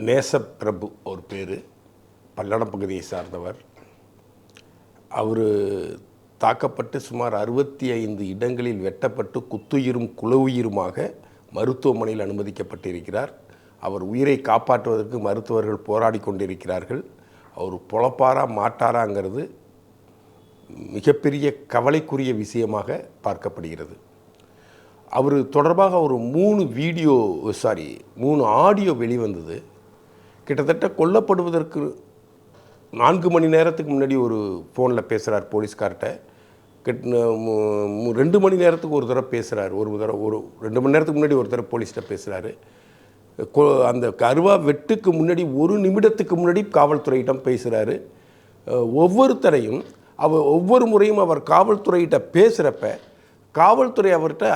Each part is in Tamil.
நேசப்பிரபு ஒரு பேர், பல்லடம் பகுதியை சார்ந்தவர். அவர் தாக்கப்பட்டு சுமார் 65 இடங்களில் வெட்டப்பட்டு குத்துயிரும் குலவுயிருமாக மருத்துவமனையில் அனுமதிக்கப்பட்டிருக்கிறார். அவர் உயிரை காப்பாற்றுவதற்கு மருத்துவர்கள் போராடி கொண்டிருக்கிறார்கள். அவர் பொழப்பாரா மாட்டாராங்கிறது மிகப்பெரிய கவலைக்குரிய விஷயமாக பார்க்கப்படுகிறது. அவர் தொடர்பாக ஒரு 3 ஆடியோ வெளிவந்தது. கிட்டத்தட்ட கொல்லப்படுவதற்கு 4 மணி நேரத்துக்கு முன்னாடி ஒரு ஃபோனில் பேசுகிறார் போலீஸ்கார்ட்ட. 2 மணி நேரத்துக்கு ஒரு தடவை பேசுகிறார். ஒரு 2 மணி நேரத்துக்கு முன்னாடி ஒரு தடவை போலீஸ்கிட்ட பேசுகிறாரு. அந்த அருவா வெட்டுக்கு முன்னாடி 1 நிமிடத்துக்கு முன்னாடி காவல்துறையிடம் பேசுகிறாரு. ஒவ்வொரு முறையும் அவர் காவல்துறையிட்ட பேசுகிறப்ப காவல்துறை அவர்கிட்ட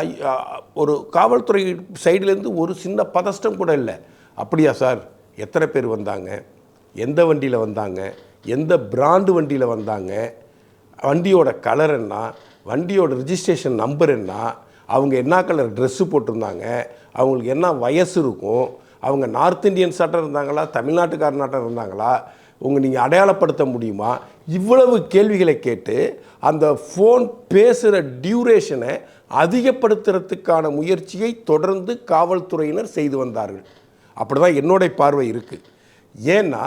ஒரு காவல்துறை சைட்லேருந்து ஒரு சின்ன பதஷ்டம் கூட இல்லை. அப்படியா சார், எத்தனை பேர் வந்தாங்க, எந்த வண்டியில் வந்தாங்க, எந்த பிராண்டு வண்டியில் வந்தாங்க, வண்டியோட கலர் என்ன, வண்டியோட ரிஜிஸ்ட்ரேஷன் நம்பர் என்ன, அவங்க என்ன கலர் ட்ரெஸ்ஸு போட்டிருந்தாங்க, அவங்களுக்கு என்ன வயசு இருக்கும், அவங்க நார்த் இந்தியன்ஸாட்டம் இருந்தாங்களா, தமிழ்நாட்டுக்காரனாட்டம் இருந்தாங்களா, நீங்கள் அடையாளப்படுத்த முடியுமா, இவ்வளவு கேள்விகளை கேட்டு அந்த ஃபோன் பேசுகிற டியூரேஷனை அதிகப்படுத்துறதுக்கான முயற்சியை தொடர்ந்து காவல்துறையினர் செய்து வந்தார்கள். அப்படி தான் என்னோடைய பார்வை இருக்குது. ஏன்னா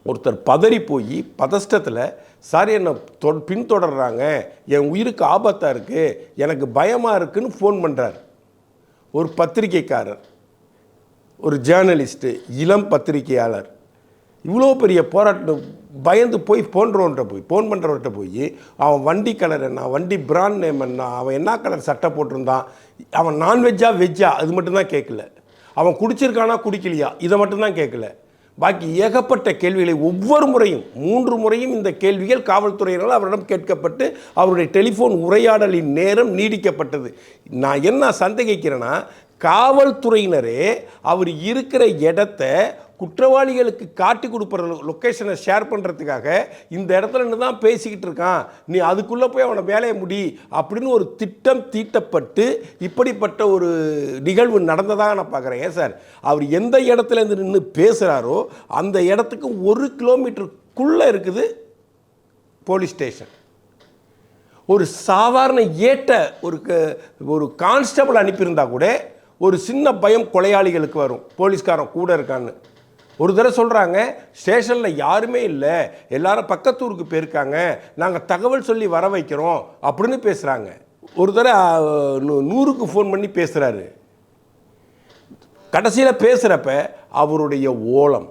ஒருத்தர் பதறி போய் பதஷ்டத்தில் சார் என்னை பின்தொடர்றாங்க, என் உயிருக்கு ஆபத்தாக இருக்குது, எனக்கு பயமாக இருக்குதுன்னு ஃபோன் பண்ணுறார். ஒரு பத்திரிகைக்காரர், ஒரு ஜேர்னலிஸ்ட்டு, இளம் பத்திரிகையாளர், இவ்வளோ பெரிய போராட்டம் பயந்து போய் ஃபோன் பண்ணுறவர்கிட்ட போய் அவன் வண்டி கலர் என்ன, வண்டி பிராண்ட் நேம் என்ன, அவன் என்ன கலர் சட்டை போட்டிருந்தான், அவன் நான்வெஜ்ஜா வெஜ்ஜா அது மட்டும்தான் கேட்கல, அவன் குடிச்சிருக்கானா குடிக்கலையா இதை மட்டும்தான் கேட்கல. பாக்கி ஏகப்பட்ட கேள்விகளை ஒவ்வொரு முறையும் 3 முறையும் இந்த கேள்விகள் காவல்துறையினால் அவரிடம் கேட்கப்பட்டு அவருடைய டெலிஃபோன் உரையாடலின் நேரம் நீடிக்கப்பட்டது. நான் என்ன சந்தேகிக்கிறேன்னா, காவல்துறையினரே அவர் இருக்கிற இடத்த குற்றவாளிகளுக்கு காட்டி கொடுப்பற லொக்கேஷனை ஷேர் பண்ணுறதுக்காக இந்த இடத்துல இருந்து தான் பேசிக்கிட்டு இருக்கான், நீ அதுக்குள்ளே போய் அவனை வேலையை முடி அப்படின்னு ஒரு திட்டம் தீட்டப்பட்டு இப்படிப்பட்ட ஒரு நிகழ்வு நடந்ததாக நான் பார்க்குறேன். ஏன் சார், அவர் எந்த இடத்துல இருந்து நின்று பேசுகிறாரோ அந்த இடத்துக்கு 1 கிலோமீட்டருக்குள்ளே இருக்குது போலீஸ் ஸ்டேஷன். ஒரு சாதாரண ஒரு கான்ஸ்டபிள் அனுப்பியிருந்தா கூட ஒரு சின்ன பயம் கொலையாளிகளுக்கு வரும், போலீஸ்காரன் கூட இருக்கான்னு. ஒரு தடவை சொல்கிறாங்க, ஸ்டேஷனில் யாருமே இல்லை, எல்லாரும் பக்கத்தூருக்கு போயிருக்காங்க, நாங்கள் தகவல் சொல்லி வர வைக்கிறோம் அப்படின்னு பேசுகிறாங்க. ஒரு தடவை 100க்கு ஃபோன் பண்ணி பேசுகிறாரு. கடைசியில் பேசுகிறப்ப அவருடைய ஓலம்,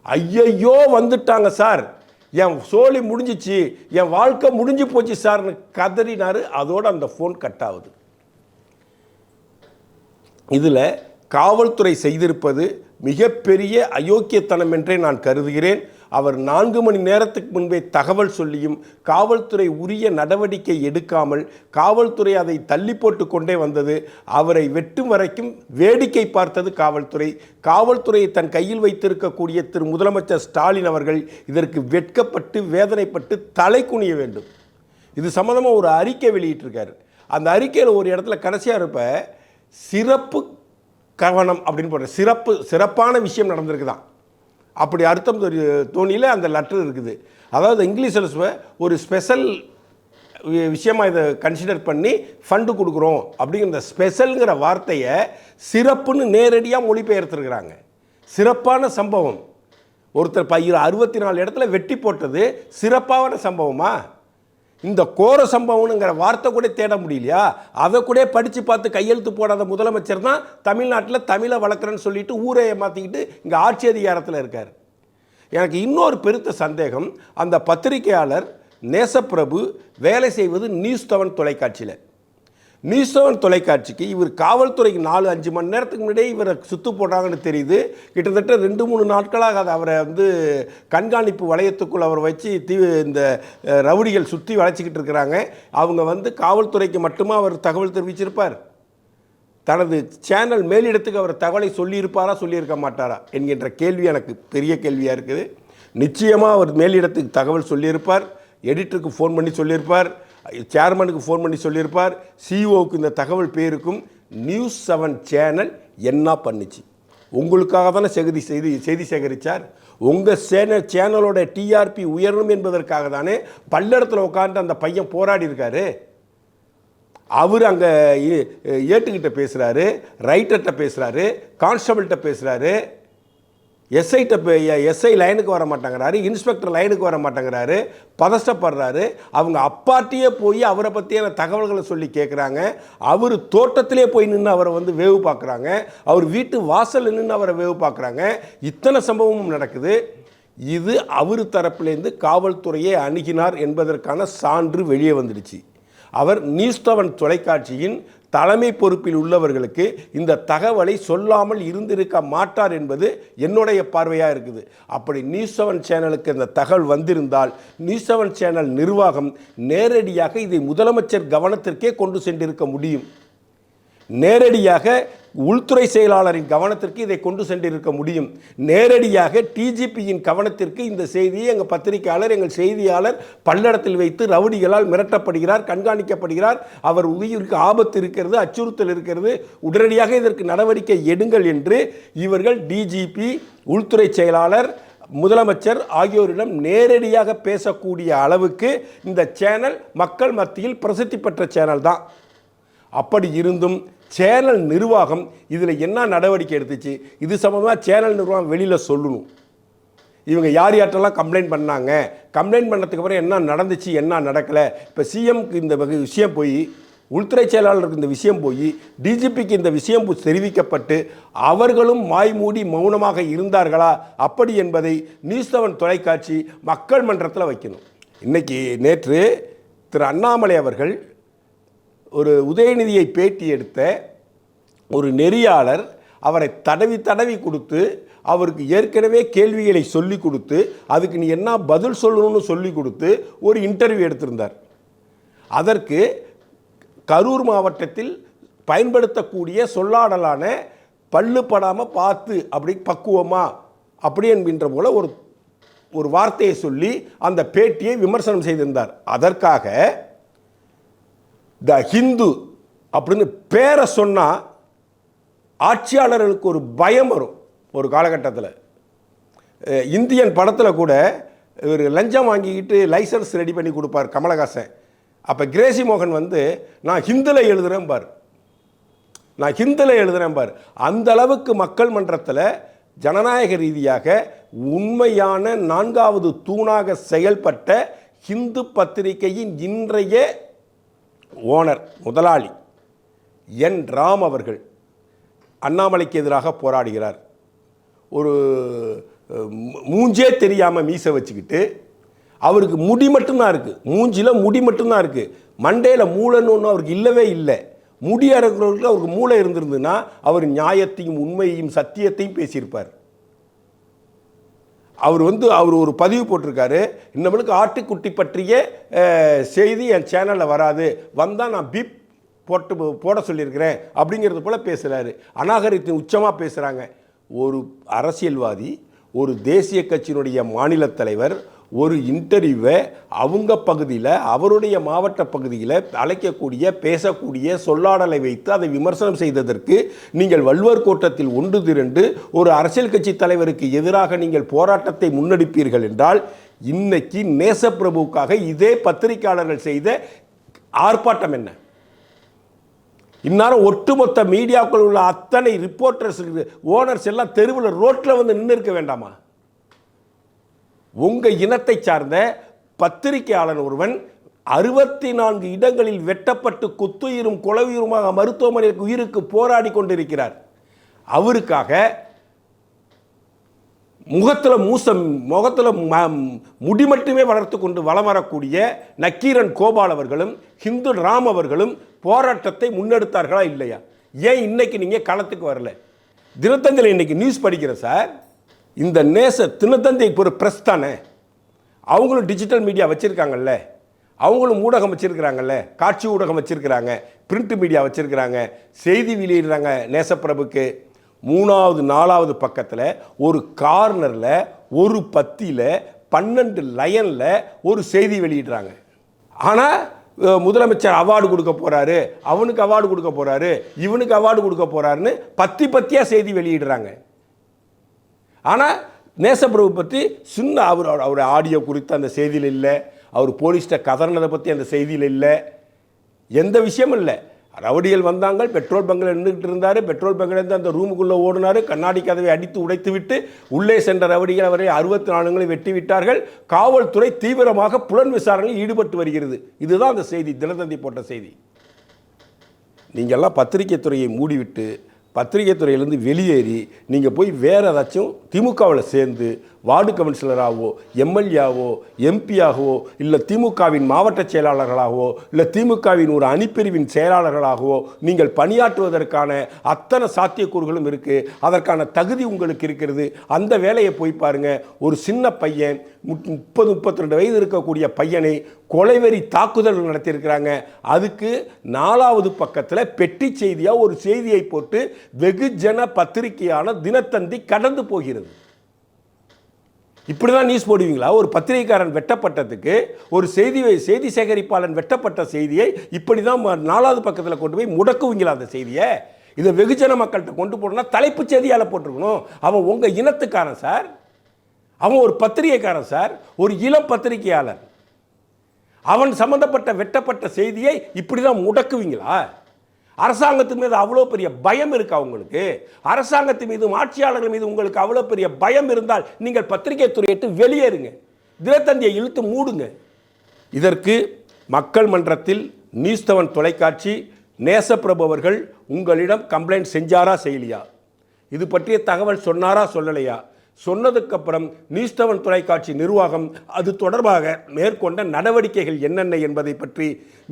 ஐயையோ வந்துட்டாங்க சார், என் சோழி முடிஞ்சிச்சு, என் வாழ்க்கை முடிஞ்சு போச்சு சார்னு கதறினார். அதோடு அந்த ஃபோன் கட் ஆகுது. இதில் காவல்துறை செய்திருப்பது மிகப்பெரிய அயோக்கியத்தனம் என்றே நான் கருதுகிறேன். அவர் 4 மணி நேரத்துக்கு முன்பே தகவல் சொல்லியும் காவல்துறை உரிய நடவடிக்கை எடுக்காமல் காவல்துறை அதை தள்ளி போட்டு கொண்டே வந்தது. அவரை வெட்டும் வரைக்கும் வேடிக்கை பார்த்தது காவல்துறை. காவல்துறையை தன் கையில் வைத்திருக்கக்கூடிய திரு முதலமைச்சர் ஸ்டாலின் அவர்கள் இதற்கு வெட்கப்பட்டு வேதனைப்பட்டு தலை குனிய வேண்டும். இது சம்மந்தமாக ஒரு அறிக்கை வெளியிட்டிருக்காரு. அந்த அறிக்கையில் ஒரு இடத்துல கடைசியாக இருப்ப சிறப்பு கவனம் அப்படின்னு போடுற சிறப்பான விஷயம் நடந்திருக்குதான், அப்படி அர்த்தம் தோணியில் அந்த லெட்டர் இருக்குது. அதாவது இங்கிலீஷில் ஒரு ஸ்பெஷல் விஷயமாக இதை கன்சிடர் பண்ணி ஃபண்டு கொடுக்குறோம் அப்படிங்கிற ஸ்பெஷலுங்கிற வார்த்தையை சிறப்புன்னு நேரடியாக மொழிபெயர்த்துருக்குறாங்க. சிறப்பான சம்பவம். ஒருத்தர் 64 இடத்துல வெட்டி போட்டது சிறப்பான சம்பவமா? இந்த கோர சம்பவம்ங்கிற வார்த்தை கூட தேட முடியலையா? அதை கூட படித்து பார்த்து கையெழுத்து போடாத முதலமைச்சர் தான் தமிழ்நாட்டில் தமிழை வளர்க்குறேன்னு சொல்லிட்டு ஊரை மாற்றிக்கிட்டு இங்கே ஆட்சி அதிகாரத்தில் இருக்கார். எனக்கு இன்னொரு பெருத்த சந்தேகம், அந்த பத்திரிகையாளர் நேசப்பிரபு வேலை செய்வது நியூஸ் 7 தொலைக்காட்சியில். நியூஸ் 7 தொலைக்காட்சிக்கு இவர் காவல்துறைக்கு 4-5 மணி நேரத்துக்கு முன்னாடியே இவரை சுற்று போடுறாங்கன்னு தெரியுது. கிட்டத்தட்ட 2-3 நாட்களாக அவரை கண்காணிப்பு வளையத்துக்குள் அவரை வச்சு இந்த ரவுடிகள் சுற்றி வளைச்சிக்கிட்டு இருக்கிறாங்க. அவங்க காவல்துறைக்கு மட்டுமா அவர் தகவல் தெரிவிச்சிருப்பார்? தனது சேனல் மேலிடத்துக்கு அவர் தகவலை சொல்லியிருப்பாரா சொல்லியிருக்க மாட்டாரா என்கின்ற கேள்வி எனக்கு பெரிய கேள்வியாக இருக்குது. நிச்சயமாக அவர் மேலிடத்துக்கு தகவல் சொல்லியிருப்பார், எடிட்டருக்கு ஃபோன் பண்ணி சொல்லியிருப்பார், சேர்மனுக்கு ஃபோன் பண்ணி சொல்லியிருப்பார், சிஇஓவுக்கு இந்த தகவல் போயிருக்கும். நியூஸ் 7 சேனல் என்ன பண்ணுச்சு? உங்களுக்காக தானே செய்தி சேகரித்தார். உங்கள் சேனலோட டிஆர்பி உயரணும் என்பதற்காக தானே பல்லடத்தில் உட்காந்து அந்த பையன் போராடி இருக்காரு. அவர் அங்கே ஏட்டுக்கிட்ட பேசுகிறாரு, ரைட்டர்கிட்ட பேசுகிறாரு, கான்ஸ்டபிள்கிட்ட பேசுகிறாரு, எஸ்ஐ லைனுக்கு வர மாட்டேங்கிறாரு, இன்ஸ்பெக்டர் லைனுக்கு வர மாட்டேங்கிறாரு, பதஷ்டப்படுறாரு. அவங்க அப்பாட்டியே போய் அவரை பற்றியான தகவல்களை சொல்லி கேட்குறாங்க. அவர் தோட்டத்திலே போய் நின்று அவரை வந்து வேவு பார்க்குறாங்க, அவர் வீட்டு வாசலில் நின்று அவரை வேவு பார்க்குறாங்க. இத்தனை சம்பவமும் நடக்குது. இது அவர் தரப்பிலேருந்து காவல்துறையை அணுகினார் என்பதற்கான சான்று வெளியே வந்துடுச்சு. அவர் நியூஸ்7 தொலைக்காட்சியின் தலைமை பொறுப்பில் உள்ளவர்களுக்கு இந்த தகவலை சொல்லாமல் இருந்திருக்க மாட்டார் என்பது என்னுடைய பார்வையாக இருக்குது. அப்படி நியூஸ்7 சேனலுக்கு இந்த தகவல் வந்திருந்தால் நியூஸ்7 சேனல் நிர்வாகம் நேரடியாக இதை முதலமைச்சர் கவனத்திற்கே கொண்டு சென்றிருக்க முடியும். நேரடியாக உள்துறை செயலாளரின் கவனத்திற்கு இதை கொண்டு சென்றிருக்க முடியும். நேரடியாக டிஜிபியின் கவனத்திற்கு இந்த செய்தியை எங்கள் பத்திரிகையாளர், எங்கள் செய்தியாளர் பல்லடத்தில் வைத்து ரவுடிகளால் மிரட்டப்படுகிறார், கண்காணிக்கப்படுகிறார், அவர் உயிருக்கு ஆபத்து இருக்கிறது, அச்சுறுத்தல் இருக்கிறது, உடனடியாக இதற்கு நடவடிக்கை எடுங்கள் என்று இவர்கள் டிஜிபி, உள்துறை செயலாளர், முதலமைச்சர் ஆகியோரிடம் நேரடியாக பேசக்கூடிய அளவுக்கு இந்த சேனல் மக்கள் மத்தியில் பிரசித்தி பெற்ற சேனல் தான். அப்படி இருந்தும் சேனல் நிர்வாகம் இதில் என்ன நடவடிக்கை எடுத்துச்சு? இது சம்பந்தமாக சேனல் நிர்வாகம் வெளியில் சொல்லணும். இவங்க யார் யார்ட்டெல்லாம் கம்ப்ளைண்ட் பண்ணாங்க, கம்ப்ளைண்ட் பண்ணதுக்கு அப்புறம் என்ன நடந்துச்சு, என்ன நடக்கலை. இப்போ சிஎம்க்கு இந்த விஷயம் போய், உள்துறை செயலாளருக்கு இந்த விஷயம் போய், டிஜிபிக்கு இந்த விஷயம் தெரிவிக்கப்பட்டு அவர்களும் வாய்மூடி மௌனமாக இருந்தார்களா அப்படி என்பதை நியூஸ்7 தொலைக்காட்சி மக்கள் மன்றத்தில் வைக்கணும். நேற்று திரு அண்ணாமலை அவர்கள் ஒரு உதயநிதியை பேட்டி எடுத்த ஒரு நெறியாளர் அவரை தடவி கொடுத்து, அவருக்கு ஏற்கனவே கேள்விகளை சொல்லி கொடுத்து, அதுக்கு நீ என்ன பதில் சொல்லணும்னு சொல்லி கொடுத்து ஒரு இன்டர்வியூ எடுத்திருந்தார். அதற்கு கரூர் மாவட்டத்தில் பயன்படுத்தக்கூடிய சொல்லாடலான பல்லு படாமல் பார்த்து அப்படி பக்குவமா அப்படி என்கின்ற போல ஒரு வார்த்தையை சொல்லி அந்த பேட்டியை விமர்சனம் செய்திருந்தார். அதற்காக த ஹிந்து அப்படின்னு பேரை சொன்னால் ஆட்சியாளர்களுக்கு ஒரு பயம் வரும். ஒரு காலகட்டத்தில் இந்தியன் படத்தில் கூட இவர் லஞ்சம் வாங்கிக்கிட்டு லைசன்ஸ் ரெடி பண்ணி கொடுப்பார் கமலஹாசன். அப்போ கிரேசி மோகன் வந்து நான் ஹிந்தில் எழுதுகிறேன் பார். அந்த அளவுக்கு மக்கள் மன்றத்தில் ஜனநாயக ரீதியாக உண்மையான 4வது தூணாக செயல்பட்ட ஹிந்து பத்திரிகையின் இன்றைய ஓனர், முதலாளி என் ராம் அவர்கள் அண்ணாமலைக்கு எதிராக போராடுகிறார். ஒரு மூஞ்சே தெரியாமல் மீசை வச்சுக்கிட்டு, அவருக்கு முடி மட்டும்தான் இருக்குது, மூஞ்சியில் முடி மட்டும்தான் இருக்குது, மண்டையில் மூளைன்னு ஒன்றும் அவருக்கு இல்லவே இல்லை. முடி அறுக்கிறவர்களுக்கு அவருக்கு மூளை இருந்திருந்துன்னா அவர் நியாயத்தையும் உண்மையையும் சத்தியத்தையும் பேசியிருப்பார். அவர் ஒரு பதிவு போட்டிருக்காரு, இன்னவளுக்கு ஆட்டுக்குட்டி பற்றிய செய்தி என் சேனலில் வராது, வந்தால் நான் பீப் போட சொல்லியிருக்கிறேன் அப்படிங்கிறது போல் பேசுகிறாரு. அநாகரிகத்தின் உச்சமாக பேசுகிறாங்க. ஒரு அரசியல்வாதி, ஒரு தேசிய கட்சியினுடைய மாநில தலைவர் ஒரு இன்டர்வியூவை அவங்க பகுதியில், அவருடைய மாவட்ட பகுதியில் அழைக்கக்கூடிய, பேசக்கூடிய சொல்லாடலை வைத்து அதை விமர்சனம் செய்ததற்கு நீங்கள் வள்ளுவர் கோட்டத்தில் ஒன்று திரண்டு ஒரு அரசியல் கட்சி தலைவருக்கு எதிராக நீங்கள் போராட்டத்தை முன்னெடுப்பீர்கள் என்றால், இன்னைக்கு நேசப்பிரபுவுக்காக இதே பத்திரிகையாளர்கள் செய்த ஆர்ப்பாட்டம் என்ன? இந்நேரம் ஒட்டுமொத்த மீடியாக்கள் உள்ள அத்தனை ரிப்போர்ட்டர்ஸ், ஓனர்ஸ் எல்லாம் தெருவில் ரோட்டில் வந்து நின்று இருக்க வேண்டாமா? உங்கள் இனத்தை சார்ந்த பத்திரிகையாளர் ஒருவன் 64 இடங்களில் வெட்டப்பட்டு குத்துயிரும் கொலையுயிருமாக மருத்துவமனைக்கு உயிருக்கு போராடி கொண்டிருக்கிறார். அவருக்காக முகத்தில் முடி மட்டுமே வளர்த்து கொண்டு வலம் வரக்கூடிய நக்கீரன் கோபால் அவர்களும் ஹிந்து ராம் அவர்களும் போராட்டத்தை முன்னெடுத்தார்களா இல்லையா? ஏன் இன்னைக்கு நீங்கள் களத்துக்கு வரல? தினத்தந்தியில் இன்னைக்கு நியூஸ் படிக்கிறேன் சார். இந்த தினத்தந்தி ஒரு ப்ரெஸ் தானே, அவங்களும் டிஜிட்டல் மீடியா வச்சுருக்காங்கல்ல, அவங்களும் ஊடகம் வச்சுருக்கிறாங்கல்ல, காட்சி ஊடகம் வச்சுருக்கிறாங்க, பிரிண்ட் மீடியா வச்சுருக்கிறாங்க, செய்தி வெளியிடுறாங்க. நேசப்பிரபுக்கு 3வது 4வது பக்கத்தில் ஒரு கார்னரில் ஒரு பத்தியில் 12 லைனில் ஒரு செய்தி வெளியிடுறாங்க. ஆனால் முதலமைச்சர் அவார்டு கொடுக்க போகிறாரு, அவனுக்கு அவார்டு கொடுக்க போகிறாரு, இவனுக்கு அவார்டு கொடுக்க போகிறாருன்னு பத்தியாக செய்தி வெளியிடுறாங்க. ஆனால் நேசப்பிரபு பற்றி சின்ன அவர் ஆடியோ குறித்து அந்த செய்தியில் இல்லை, அவர் போலீஸ்கிட்ட கதறினதை பற்றி அந்த செய்தியில் இல்லை, எந்த விஷயமும் இல்லை. ரவுடிகள் வந்தாங்க, பெட்ரோல் பங்கில் நின்றுக்கிட்டு இருந்தார், பெட்ரோல் பங்கிலேருந்து அந்த ரூமுக்குள்ளே ஓடினார், கண்ணாடி கதவை அடித்து உடைத்து விட்டு உள்ளே சென்ற ரவுடிகள் அவரை 64 வெட்டி விட்டார்கள். காவல்துறை தீவிரமாக புலன் விசாரணையில் ஈடுபட்டு வருகிறது. இதுதான் அந்த செய்தி, தினத்தந்தி போட்ட செய்தி. நீங்கள்லாம் பத்திரிகை துறையை மூடிவிட்டு பத்திரிகை துறையிலேருந்து வெளியேறி நீங்கள் போய் வேறு ஏதாச்சும் திமுகவில் சேர்ந்து வார்டு கவுன்சிலராகவோ எம்எல்ஏவோ எம்பியாகவோ இல்லை திமுகவின் மாவட்ட செயலாளர்களாகவோ இல்லை திமுகவின் ஒரு அணிப்பிரிவின் செயலாளர்களாகவோ நீங்கள் பணியாற்றுவதற்கான அத்தனை சாத்தியக்கூறுகளும் இருக்குது. அதற்கான தகுதி உங்களுக்கு இருக்கிறது. அந்த வேலையை போய் பாருங்கள். ஒரு சின்ன பையன் 30-32 வயது இருக்கக்கூடிய பையனை கொலைவெறி தாக்குதல் நடத்தியிருக்கிறாங்க. அதுக்கு 4வது பக்கத்தில் பெட்டி செய்தியாக ஒரு செய்தியை போட்டு வெகுஜன பத்திரிகையான தினத்தந்தி கடந்து போகிறது. இப்படிதான் நியூஸ் போடுவீங்களா? ஒரு பத்திரிகைக்காரன் வெட்டப்பட்டதுக்கு ஒரு செய்தி சேகரிப்பாளன் வெட்டப்பட்ட செய்தியை இப்படி தான் 4வது பக்கத்தில் கொண்டு போய் முடக்குவீங்களா அந்த செய்தியை? இதை வெகுஜன மக்கள்கிட்ட கொண்டு போடணும்னா தலைப்பு செய்தியால் போட்டிருக்கணும். அவன் உங்கள் இனத்துக்காரன் சார், அவன் ஒரு பத்திரிகைக்காரன் சார், ஒரு இளம் பத்திரிகையாளர். அவன் சம்பந்தப்பட்ட வெட்டப்பட்ட செய்தியை இப்படி தான் முடக்குவீங்களா? அரசாங்கத்து மீது அவ்வளோ பெரிய பயம் இருக்கா உங்களுக்கு? அரசாங்கத்து மீதும் ஆட்சியாளர்கள் மீது உங்களுக்கு அவ்வளோ பெரிய பயம் இருந்தால் நீங்கள் பத்திரிகை துறையிட்டு வெளியேறுங்க, தினத்தந்தியை இழுத்து மூடுங்க. இதற்கு மக்கள் மன்றத்தில் நியூஸ் 7 தொலைக்காட்சி நேசப்பிரபு அவர்கள் உங்களிடம் கம்ப்ளைண்ட் செஞ்சாரா செய்யலையா? இது பற்றிய தகவல் சொன்னாரா சொல்லலையா? சொன்னதுக்கப்புறம் நியூஸ் 7 தொலைக்காட்சி நிர்வாகம் அது தொடர்பாக மேற்கொண்ட நடவடிக்கைகள் என்னென்ன என்பதை பற்றி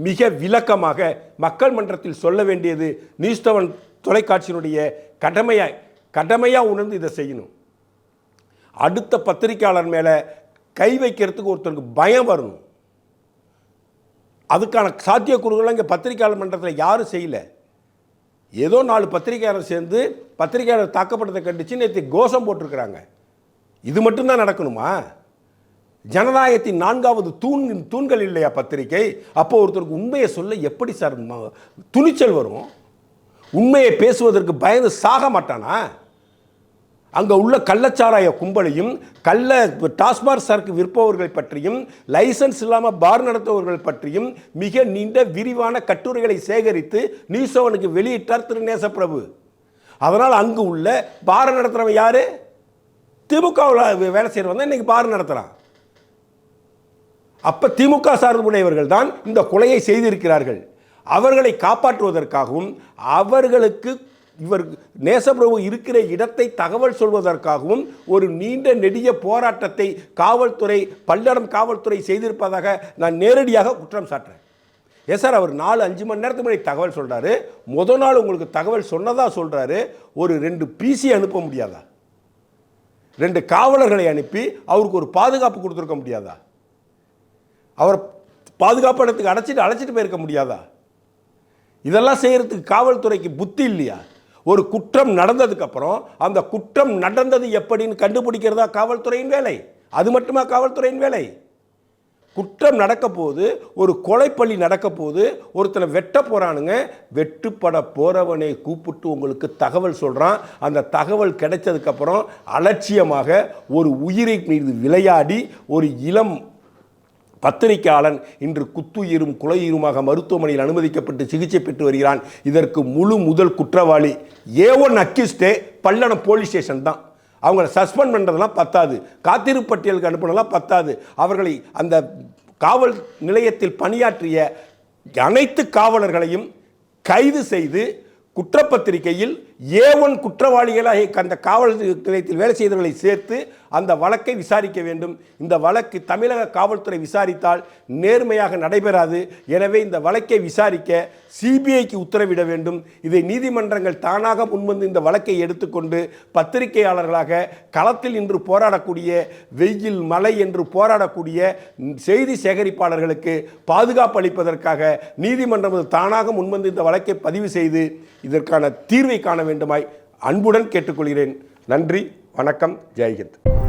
மிக விளக்கமாக மக்கள் மன்றத்தில் சொல்ல வேண்டியது நியூஸ் 7 தொலைக்காட்சியினுடைய கடமையாக உணர்ந்து இதை செய்யணும். அடுத்த பத்திரிகையாளர் மேலே கை வைக்கிறதுக்கு ஒருத்தருக்கு பயம் வரணும். அதுக்கான சாத்தியக்கூறுகளை இங்கே பத்திரிகையாளர் மன்றத்தில் யாரும் செய்யலை. ஏதோ 4 பத்திரிகையாளர் சேர்ந்து பத்திரிகையாளர் தாக்கப்பட்டதை கண்டித்து நேற்று கோஷம் போட்டிருக்கிறாங்க. இது மட்டும்தான் நடக்கணுமா? ஜனநாயகத்தின் 4வது தூண்கள் இல்லையா பத்திரிகை? அப்போ ஒருத்தருக்கு உண்மையை சொல்ல எப்படி சார் துணிச்சல் வரும்? உண்மையை பேசுவதற்கு பயந்து சாக மாட்டானா? அங்கே உள்ள கள்ளச்சாராய கும்பலையும் டாஸ்மாக் சரக்கு விற்பவர்களை பற்றியும் லைசன்ஸ் இல்லாமல் பார் நடத்துபவர்கள் பற்றியும் மிக நீண்ட விரிவான கட்டுரைகளை சேகரித்து நியூஸ் 7க்கு வெளியிட்டார் திரு நேசப்பிரபு. அதனால் அங்கு உள்ள பார் நடத்துகிறவன் யாரு? திமுகவில் வேலை செய்கிறவன் தான் இன்னைக்கு பார் நடத்துகிறான். அப்போ திமுக சார்புடையவர்கள் தான் இந்த கொலையை செய்திருக்கிறார்கள். அவர்களை காப்பாற்றுவதற்காகவும் அவர்களுக்கு இவர் நேசப்பிரபு இருக்கிற இடத்தை தகவல் சொல்வதற்காகவும் ஒரு நீண்ட நெடிய போராட்டத்தை காவல்துறை பல்லடம் காவல்துறை செய்திருப்பதாக நான் நேரடியாக குற்றம் சாட்டுறேன். சார் அவர் 4-5 மணி நேரத்துக்கு முன்னாடி தகவல் சொல்கிறாரு. முதல் நாள் உங்களுக்கு தகவல் சொன்னதா சொல்கிறாரு. ஒரு 2 பிசி அனுப்ப முடியாதா? 2 காவலர்களை அனுப்பி அவருக்கு ஒரு பாதுகாப்பு கொடுத்துருக்க முடியாதா? அவர் பாதுகாப்பு இடத்துக்கு அழைச்சிட்டு போயிருக்க முடியாதா? இதெல்லாம் செய்கிறதுக்கு காவல்துறைக்கு புத்தி இல்லையா? ஒரு குற்றம் நடந்ததுக்கப்புறம் அந்த குற்றம் நடந்தது எப்படின்னு கண்டுபிடிக்கிறதா காவல்துறையின் வேலை? அது மட்டுமா காவல்துறையின் வேலை? குற்றம் நடக்க போது, ஒரு கொலைப்பள்ளி நடக்க போது, ஒருத்தனை வெட்ட போகிறானுங்க, வெட்டுப்பட போகிறவனை கூப்பிட்டு உங்களுக்கு தகவல் சொல்கிறான். அந்த தகவல் கிடைச்சதுக்கப்புறம் அலட்சியமாக ஒரு உயிரை மீது விளையாடி ஒரு இளம் பத்திரிகையாளன் இன்று குத்துயிரும் குலையுருமாக மருத்துவமனையில் அனுமதிக்கப்பட்டு சிகிச்சை பெற்று வருகிறான். இதற்கு முதல் குற்றவாளி A1 அக்யூஸ்டே பல்லடம் போலீஸ் ஸ்டேஷன் தான். அவங்கள சஸ்பெண்ட் பண்ணுறதெல்லாம் பத்தாது, காத்திருப்பு பட்டியலுக்கு அனுப்பினதெல்லாம் பத்தாது. அவர்களை அந்த காவல் நிலையத்தில் பணியாற்றிய அனைத்து காவலர்களையும் கைது செய்து குற்றப்பத்திரிகையில் A1 குற்றவாளிகளாக அந்த காவல் நிலையத்தில் வேலை செய்தவர்களை சேர்த்து அந்த வழக்கை விசாரிக்க வேண்டும். இந்த வழக்கு தமிழக காவல்துறை விசாரித்தால் நேர்மையாக நடைபெறாது. எனவே இந்த வழக்கை விசாரிக்க சிபிஐக்கு உத்தரவிட வேண்டும். இதை நீதிமன்றங்கள் தானாக முன்வந்து இந்த வழக்கை எடுத்துக்கொண்டு பத்திரிகையாளர்களாக களத்தில் இன்று போராடக்கூடிய, வெயில் மழை என்று போராடக்கூடிய செய்தி சேகரிப்பாளர்களுக்கு பாதுகாப்பு அளிப்பதற்காக நீதிமன்றம் தானாக முன்வந்து இந்த வழக்கை பதிவு செய்து இதற்கான தீர்வை காண வேண்டுமாய் அன்புடன் கேட்டுக்கொள்கிறேன். நன்றி, வணக்கம், ஜெய்ஹிந்த்.